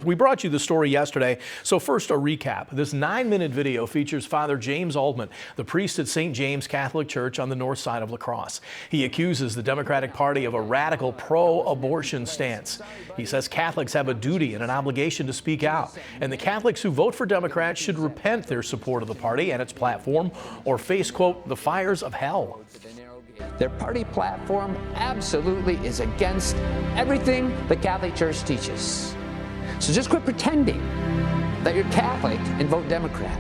We brought you the story yesterday, so first a recap. This 9-minute video features Father James Altman, the priest at St. James Catholic Church on the north side of La Crosse. He accuses the Democratic Party of a radical pro-abortion stance. He says Catholics have a duty and an obligation to speak out, and the Catholics who vote for Democrats should repent their support of the party and its platform or face, quote, the fires of hell. Their party platform absolutely is against everything the Catholic Church teaches. So just quit pretending that you're Catholic and vote Democrat.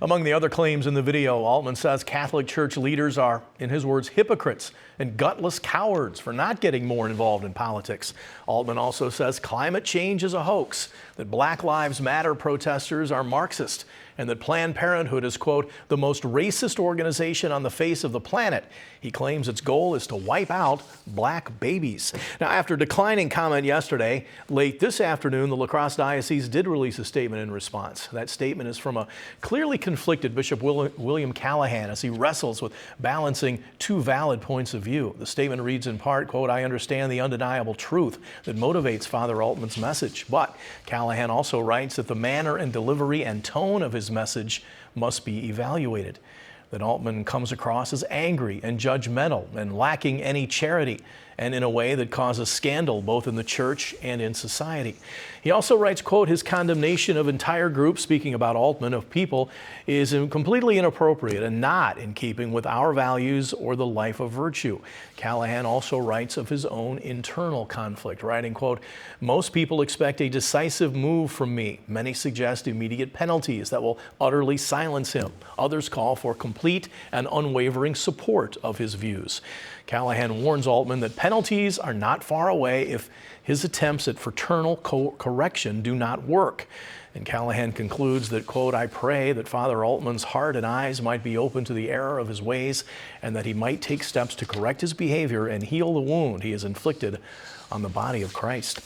Among the other claims in the video, Altman says Catholic Church leaders are, in his words, hypocrites and gutless cowards for not getting more involved in politics. Altman also says climate change is a hoax, that Black Lives Matter protesters are Marxist, and that Planned Parenthood is, quote, the most racist organization on the face of the planet. He claims its goal is to wipe out black babies. Now, after declining comment yesterday, late this afternoon, the La Crosse Diocese did release a statement in response. That statement is from a clearly conflicted Bishop William Callahan as he wrestles with balancing two valid points of view. The statement reads in part, quote, I understand the undeniable truth that motivates Father Altman's message, but Callahan also writes that the manner and delivery and tone of his message must be evaluated. That Altman comes across as angry and judgmental and lacking any charity, and in a way that causes scandal both in the church and in society. He also writes, quote, his condemnation of entire groups, speaking about Altman, of people, is completely inappropriate and not in keeping with our values or the life of virtue. Callahan also writes of his own internal conflict, writing, quote, most people expect a decisive move from me. Many suggest immediate penalties that will utterly silence him. Others call for complete and unwavering support of his views. Callahan warns Altman that penalties are not far away if his attempts at fraternal correction do not work. And Callahan concludes that, quote, I pray that Father Altman's heart and eyes might be open to the error of his ways and that he might take steps to correct his behavior and heal the wound he has inflicted on the body of Christ.